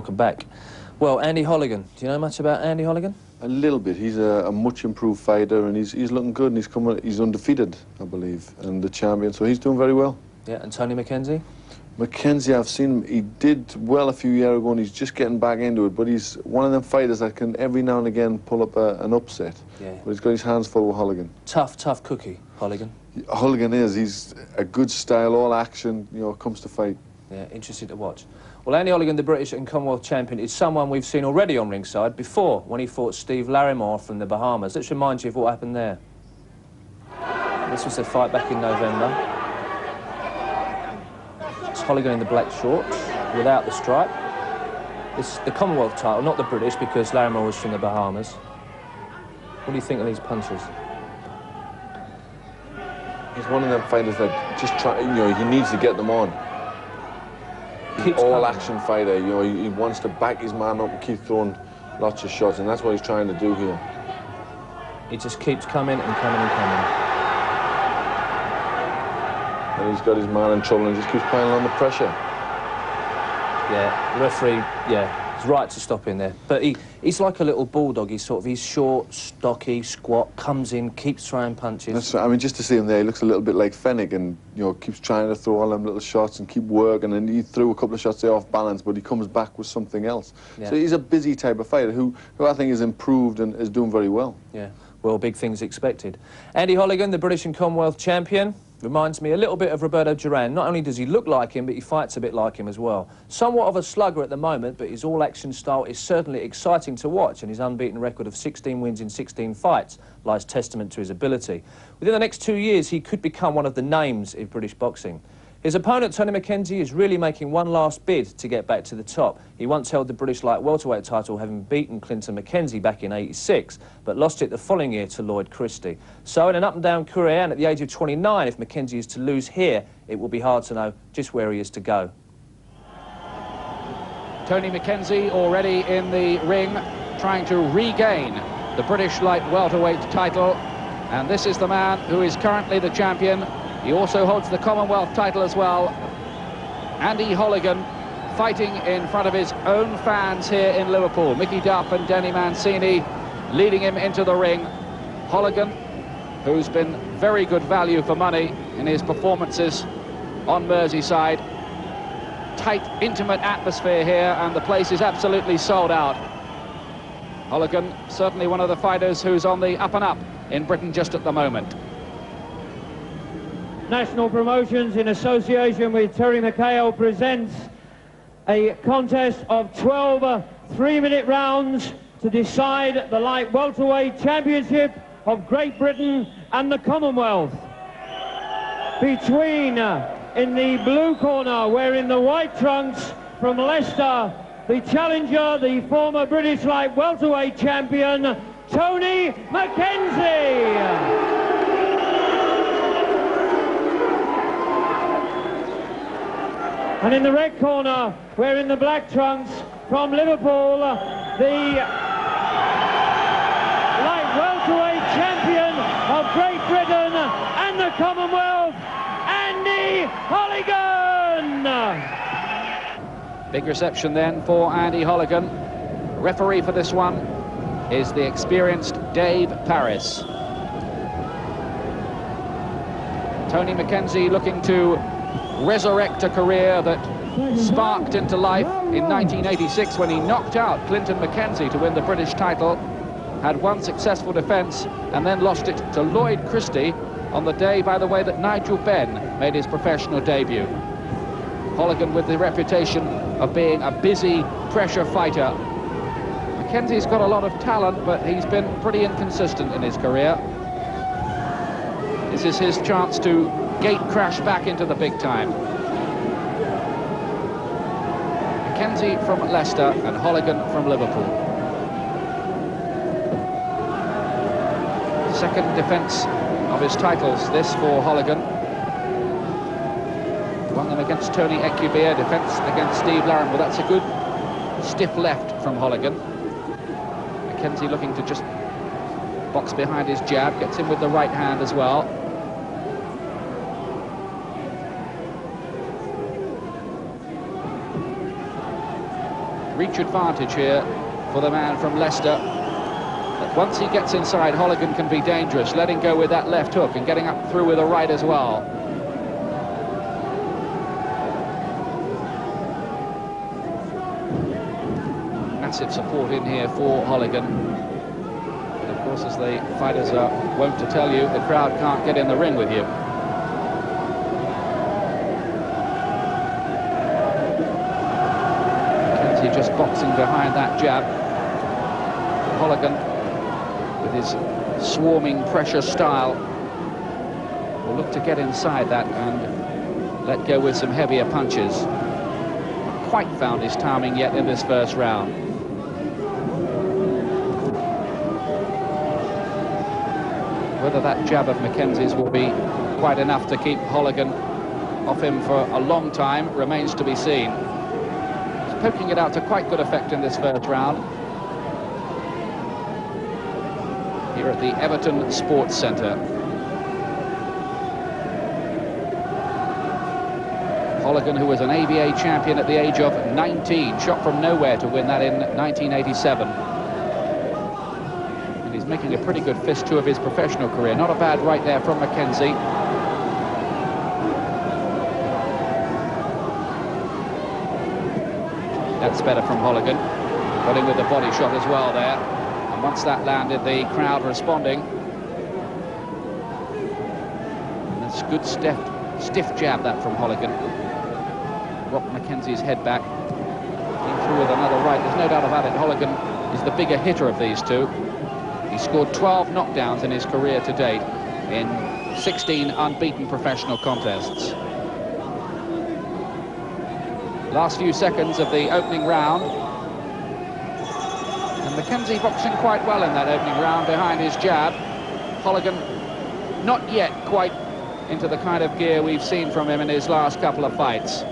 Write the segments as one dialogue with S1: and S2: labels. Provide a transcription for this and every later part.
S1: welcome back. Well, Andy Holligan, do you know much about Andy Holligan?
S2: A little bit. He's a much improved fighter, and he's looking good, and he's undefeated, I believe, and the champion, so he's doing very well.
S1: Yeah, and Tony McKenzie?
S2: McKenzie, I've seen him, he did well a few years ago, and he's just getting back into it, but he's one of them fighters that can every now and again pull up an upset. Yeah. But he's got his hands full with Holligan.
S1: Tough cookie, Holligan.
S2: Holligan he's a good style, all action, you know, comes to fight.
S1: Yeah, interesting to watch. Well, Andy Holligan, the British and Commonwealth champion, is someone we've seen already on ringside before, when he fought Steve Larimore from the Bahamas. Let's remind you of what happened there. This was their fight back in November. It's Holligan in the black shorts, without the stripe. It's the Commonwealth title, not the British, because Larimore was from the Bahamas. What do you think of these punches?
S2: He's one of them fighters that just try, you know, he needs to get them on. All-action fighter, you know, he wants to back his man up and keep throwing lots of shots, and that's what he's trying to do here.
S1: He just keeps coming and coming and coming.
S2: And he's got his man in trouble and just keeps piling on the pressure.
S1: Yeah, the referee, yeah, he's right to stop in there. But he's like a little bulldog. He's short, stocky, squat, comes in, keeps throwing punches.
S2: That's right. I mean, just to see him there, he looks a little bit like Fennick, and, you know, keeps trying to throw all them little shots and keep working, and he threw a couple of shots there off balance, but he comes back with something else. Yeah. So he's a busy type of fighter who I think is improved and is doing very well. Yeah, well, big things expected. Andy Holligan, the British and Commonwealth champion, reminds me a little bit of Roberto Duran. Not only does he look like him, but he fights a bit like him as well. Somewhat of a slugger at the moment, but his all-action style is certainly exciting to watch, and his unbeaten record of 16 wins in 16 fights lies testament to his ability. Within the next 2 years, he could become one of the names in British boxing. His opponent, Tony McKenzie, is really making one last bid to get back to the top. He once held the British light welterweight title, having beaten Clinton McKenzie back in '86, but lost it the following year to Lloyd Christie. So in an up-and-down career, and at the age of 29, if McKenzie is to lose here, it will be hard to know just where he is to go.
S3: Tony McKenzie already in the ring, trying to regain the British light welterweight title. And this is the man who is currently the champion. He also holds the Commonwealth title as well. Andy Holligan, fighting in front of his own fans here in Liverpool. Mickey Duff and Denny Mancini leading him into the ring. Holligan, who's been very good value for money in his performances on Merseyside. Tight, intimate atmosphere here, and the place is absolutely sold out. Holligan, certainly one of the fighters who's on the up and up in Britain just at the moment.
S4: National Promotions, in association with Terry McHale, presents a contest of 12 3-minute rounds to decide the light welterweight championship of Great Britain and the Commonwealth. Between, in the blue corner, wearing the white trunks from Leicester, the challenger, the former British light welterweight champion, Tony McKenzie. And in the red corner, wearing the black trunks from Liverpool, the light welterweight champion of Great Britain and the Commonwealth, Andy Holligan.
S3: Big reception then for Andy Holligan. Referee for this one is the experienced Dave Paris. Tony McKenzie looking to resurrect a career that sparked into life in 1986 when he knocked out Clinton McKenzie to win the British title. Had one successful defence and then lost it to Lloyd Christie on the day, by the way, that Nigel Benn made his professional debut. Holligan with the reputation of being a busy pressure fighter. McKenzie's got a lot of talent, but he's been pretty inconsistent in his career. This is his chance to gate crash back into the big time. McKenzie from Leicester and Holligan from Liverpool. Second defence of his titles, this for Holligan. Won them against Tony Ecubier, defence against Steve Larimore. That's a good stiff left from Holligan. McKenzie looking to just box behind his jab, gets him with the right hand as well. reach advantage here for the man from Leicester. But once he gets inside, Holligan can be dangerous, letting go with that left hook and getting up through with a right as well. Massive support in here for Holligan. And of course, as the fighters are wont to tell you, the crowd can't get in the ring with you. McKenzie just boxing behind that jab. Holligan, with his swarming pressure style, will look to get inside that and let go with some heavier punches. Not quite found his timing yet in this first round. Whether that jab of McKenzie's will be quite enough to keep Holligan off him for a long time remains to be seen. He's poking it out to quite good effect in this first round. Here at the Everton Sports Centre. Holligan, who was an ABA champion at the age of 19, shot from nowhere to win that in 1987. And he's making a pretty good fist too of his professional career. Not a bad right there from McKenzie. That's better from Holligan. Got him with the body shot as well there. And once that landed, the crowd responding. And that's good stiff jab, that from Holligan. Rocked McKenzie's head back. Came through with another right. There's no doubt about it. Holligan is the bigger hitter of these two. He scored 12 knockdowns in his career to date in 16 unbeaten professional contests. Last few seconds of the opening round. And McKenzie boxing quite well in that opening round behind his jab. Holligan not yet quite into the kind of gear we've seen from him in his last couple of fights.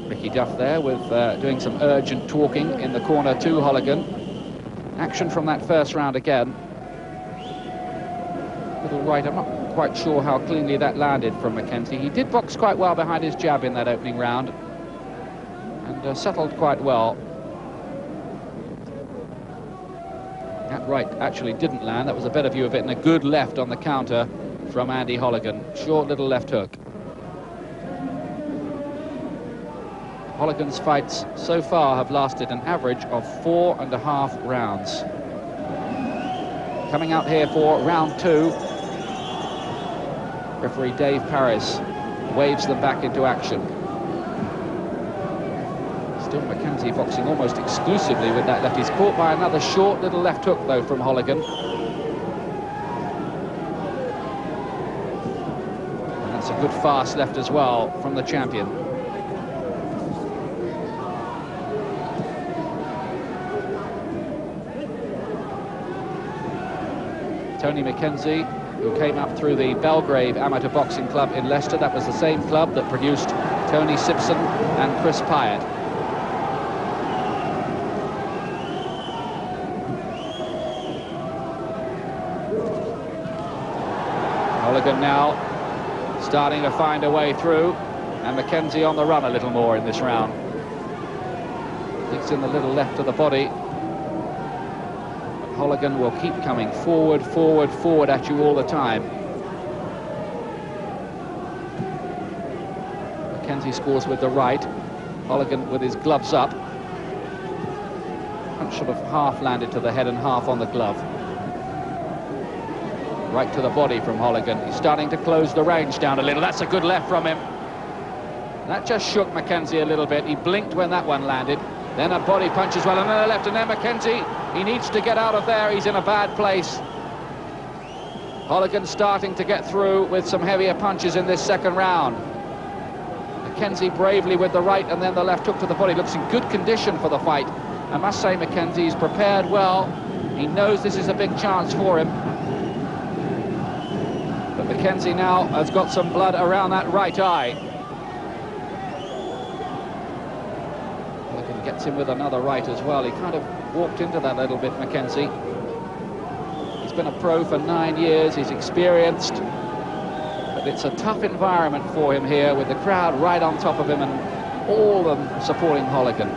S3: Ricky Duff there with doing some urgent talking in the corner to Holligan. Action from that first round again. Little right, I'm not quite sure how cleanly that landed from McKenzie. He did box quite well behind his jab in that opening round and settled quite well. That right actually didn't land. That was a better view of it, and a good left on the counter from Andy Holligan. Short little left hook. Holligan's fights so far have lasted an average of 4.5 rounds. Coming out here for round 2, referee Dave Paris waves them back into action. Still McKenzie boxing almost exclusively with that left. He's caught by another short little left hook, though, from Holligan. And that's a good fast left as well from the champion. Tony McKenzie, who came up through the Belgrave Amateur Boxing Club in Leicester. That was the same club that produced Tony Simpson and Chris Pyatt. Holligan now starting to find a way through, and McKenzie on the run a little more in this round. Digs in the little left of the body. Holligan will keep coming forward, forward, forward at you all the time. McKenzie scores with the right. Holligan with his gloves up. Punch sort of half landed to the head and half on the glove. Right to the body from Holligan. He's starting to close the range down a little. That's a good left from him. That just shook McKenzie a little bit. He blinked when that one landed. Then a body punch as well, and then a left, and then McKenzie, he needs to get out of there. He's in a bad place. Holligan starting to get through with some heavier punches in this second round. McKenzie bravely with the right and then the left hook to the body. Looks in good condition for the fight. I must say McKenzie's prepared well. He knows this is a big chance for him. But McKenzie now has got some blood around that right eye. Gets him with another right as well. He kind of walked into that a little bit, McKenzie. He's been a pro for 9 years. He's experienced. But But it's a tough environment for him here, with the crowd right on top of him and all of them supporting Holligan.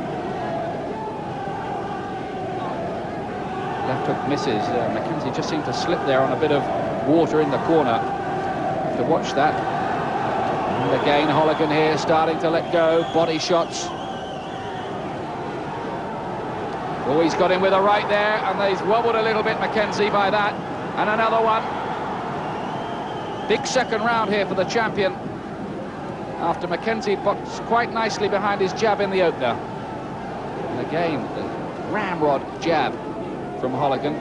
S3: Left hook misses. McKenzie just seemed to slip there on a bit of water in the corner. Have to watch that. And again, Holligan here starting to let go. Body shots. Oh, he's got him with a right there, and he's wobbled a little bit, McKenzie, by that. And another one. Big second round here for the champion, after McKenzie boxed quite nicely behind his jab in the opener. And again, the ramrod jab from Holligan,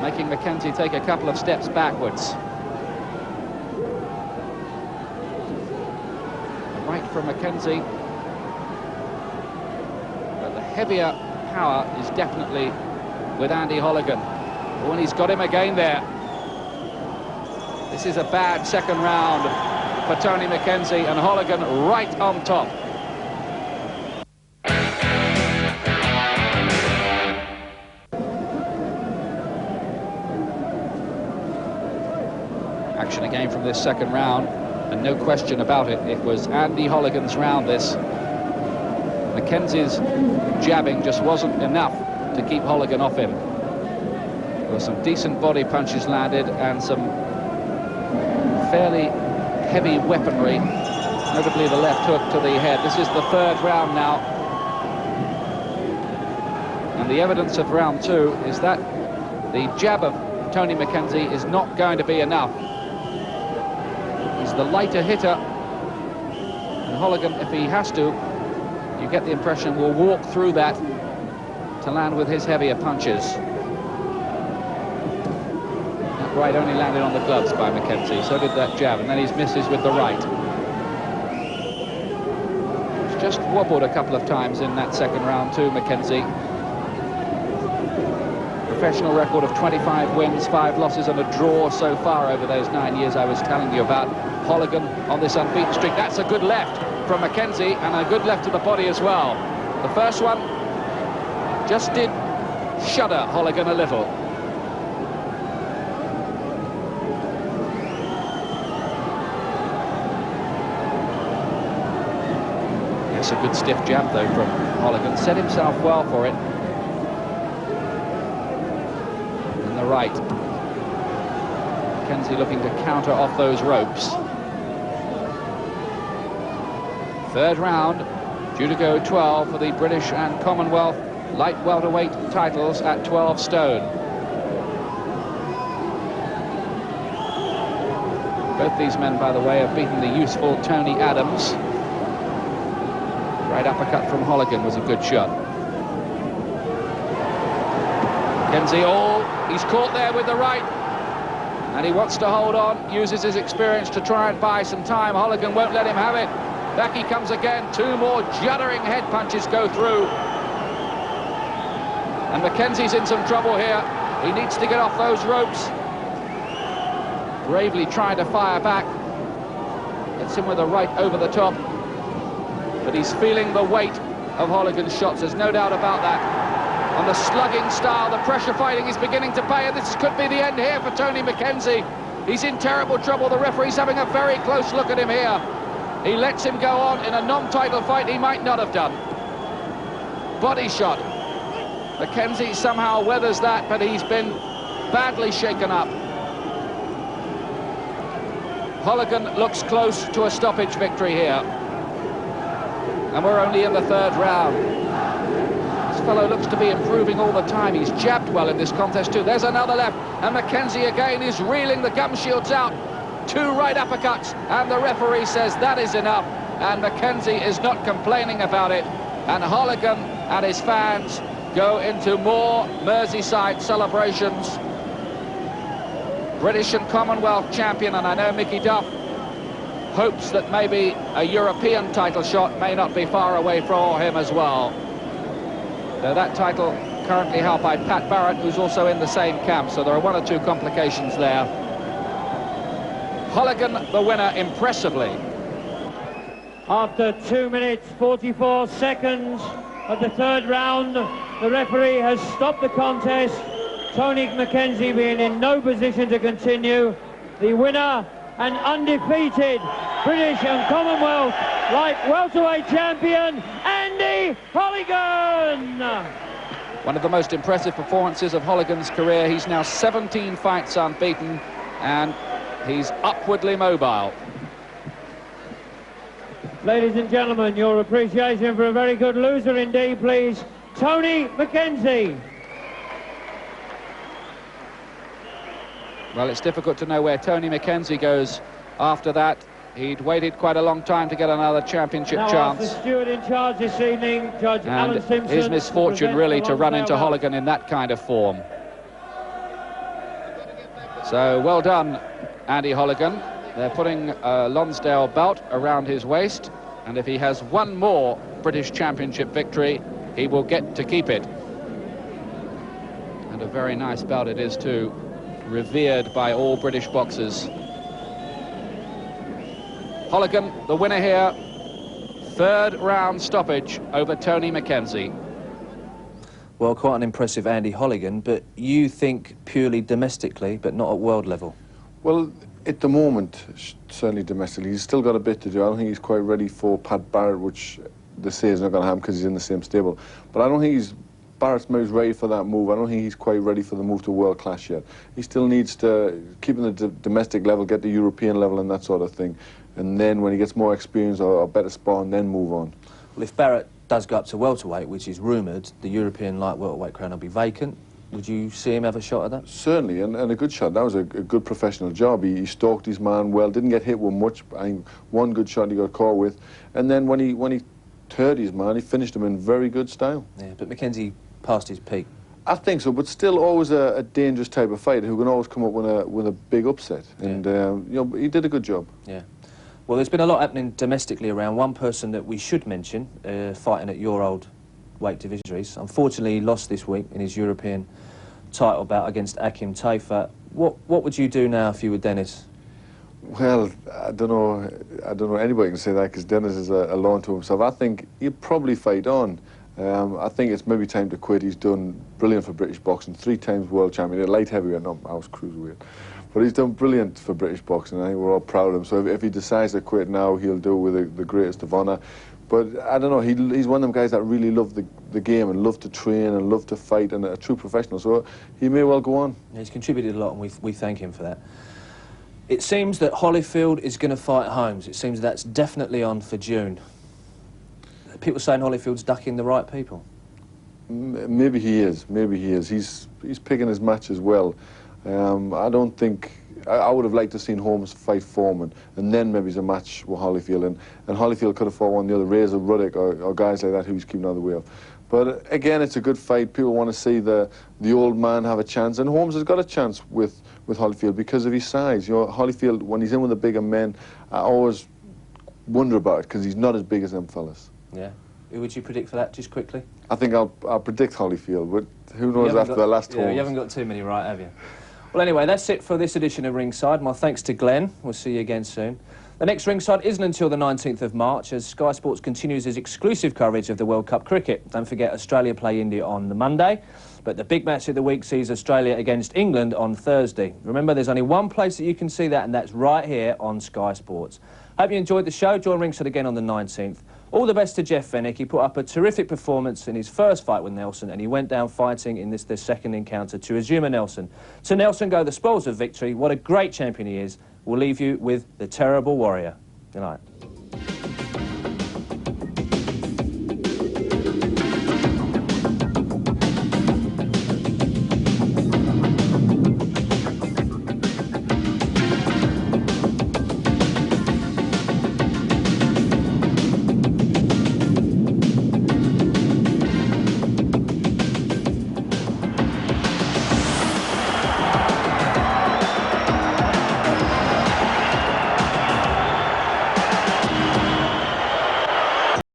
S3: making McKenzie take a couple of steps backwards. The right from McKenzie, but the heavier power is definitely with Andy Holligan. Oh, and he's got him again there. This is a bad second round for Tony McKenzie, and Holligan right on top. Action again from this second round, and no question about it, it was Andy Holligan's round, this. McKenzie's jabbing just wasn't enough to keep Holligan off him. There were some decent body punches landed and some fairly heavy weaponry, notably the left hook to the head. This is the third round now, and the evidence of round two is that the jab of Tony McKenzie is not going to be enough. He's the lighter hitter, and Holligan, if he has to, you get the impression, will walk through that to land with his heavier punches. That right only landed on the gloves by McKenzie, so did that jab, and then he's misses with the right. He's just wobbled a couple of times in that second round too, McKenzie. Professional record of 25 wins, 5 losses and a draw so far over those 9 years I was telling you about. Holligan on this unbeaten streak. That's a good left from McKenzie, and a good left to the body as well. The first one just did shudder Holligan a little. Yes, a good stiff jab though from Holligan. Set himself well for it. And the right. McKenzie looking to counter off those ropes. Third round, due to go 12 for the British and Commonwealth light welterweight titles at 12 stone. Both these men, by the way, have beaten the useful Tony Adams. Right uppercut from Holligan was a good shot. McKenzie, he's caught there with the right, and he wants to hold on, uses his experience to try and buy some time. Holligan won't let him have it. Back he comes again. 2 more juddering head punches go through. And McKenzie's in some trouble here. He needs to get off those ropes. Bravely trying to fire back. Gets him with a right over the top. But he's feeling the weight of Holligan's shots. There's no doubt about that. On the slugging style, the pressure fighting is beginning to pay, and this could be the end here for Tony McKenzie. He's in terrible trouble. The referee's having a very close look at him here. He lets him go on in a non-title fight he might not have done. Body shot. McKenzie somehow weathers that, but he's been badly shaken up. Holligan looks close to a stoppage victory here. And we're only in the third round. This fellow looks to be improving all the time. He's jabbed well in this contest too. There's another left, and McKenzie again is reeling the gum shields out. 2 right uppercuts, and the referee says that is enough, and McKenzie is not complaining about it, and Holligan and his fans go into more Merseyside celebrations. British and Commonwealth champion, and I know Mickey Duff hopes that maybe a European title shot may not be far away for him as well. Though that title currently held by Pat Barrett, who's also in the same camp, so there are 1 or 2 complications there. Holligan the winner impressively.
S4: After 2 minutes 44 seconds of the third round, the referee has stopped the contest. Tony McKenzie being in no position to continue. The winner and undefeated British and Commonwealth light welterweight champion, Andy Holligan.
S3: One of the most impressive performances of Holligan's career. He's now 17 fights unbeaten, and he's upwardly mobile.
S4: Ladies and gentlemen, your appreciation for a very good loser indeed, please. Tony McKenzie.
S3: Well, it's difficult to know where Tony McKenzie goes after that. He'd waited quite a long time to get another championship chance.
S4: The steward in charge this evening, Judge Alan Simpson.
S3: His misfortune really to run into Holligan in that kind of form. So well done, Andy Holligan. They're putting a Lonsdale belt around his waist, and if he has one more British Championship victory, he will get to keep it. And a very nice belt it is too, revered by all British boxers. Holligan, the winner here, third round stoppage over Tony McKenzie.
S1: Well, quite an impressive Andy Holligan, but you think purely domestically, but not at world level?
S2: Well, at the moment, certainly domestically, he's still got a bit to do. I don't think he's quite ready for Pat Barrett, which they say is not going to happen because he's in the same stable. But I don't think Barrett's ready for that move. I don't think he's quite ready for the move to world class yet. He still needs to keep in the domestic level, get the European level and that sort of thing. And then when he gets more experience or better spawn, then move on.
S1: Well, if Barrett does go up to welterweight, which is rumoured, the European light welterweight crown will be vacant. Would you see him have a shot at that? Certainly,
S2: and a good shot. That was a good professional job. He stalked his man well, didn't get hit with much. I think one good shot he got caught with. And then when he turned his man, he finished him in very good style.
S1: Yeah, but McKenzie passed his peak.
S2: I think so, but still always a dangerous type of fighter who can always come up with a big upset. Yeah. And, you know, he did a good job.
S1: Yeah. Well, there's been a lot happening domestically around. One person that we should mention, fighting at your old weight divisions, unfortunately he lost this week in his European title bout against Akim Taifa. What would you do now if you were Dennis?
S2: Well, I don't know anybody can say that because Dennis is a law unto himself. I think he'll probably fight on. I think it's maybe time to quit. He's done brilliant for British boxing, 3 times world champion, light heavyweight, no, I was cruiserweight. But he's done brilliant for British boxing, and I think we're all proud of him. So if he decides to quit now, he'll do it with the greatest of honour. But I don't know, he's one of them guys that really love the game and love to train and love to fight, and a true professional. So he may well go on.
S1: He's contributed a lot, and we thank him for that. It seems that Holyfield is going to fight Holmes. It seems that's definitely on for June. People saying Holyfield's ducking the right people.
S2: Maybe he is. Maybe he is. He's picking his match as well. I don't think... I would have liked to have seen Holmes fight Foreman, and then maybe it's a match with Holyfield, and Holyfield could have fought one of the other, Razor, Ruddock, or guys like that who he's keeping out of the way of. But again, it's a good fight. People want to see the old man have a chance, and Holmes has got a chance with Holyfield because of his size. You know, Holyfield, when he's in with the bigger men, I always wonder about it because he's not as big as them fellas.
S1: Yeah. Who would you predict for that, just quickly?
S2: I think I'll predict Holyfield, but who knows after the last Holmes.
S1: Yeah, you haven't got too many right, have you? Well, anyway, that's it for this edition of Ringside. My thanks to Glenn. We'll see you again soon. The next Ringside isn't until the 19th of March, as Sky Sports continues its exclusive coverage of the World Cup cricket. Don't forget, Australia play India on the Monday, but the big match of the week sees Australia against England on Thursday. Remember, there's only one place that you can see that, and that's right here on Sky Sports. Hope you enjoyed the show. Join Ringside again on the 19th. All the best to Jeff Fennick. He put up a terrific performance in his first fight with Nelson, and he went down fighting in their second encounter to Azuma Nelson. To Nelson go the spoils of victory. What a great champion he is. We'll leave you with the Terrible Warrior. Good night.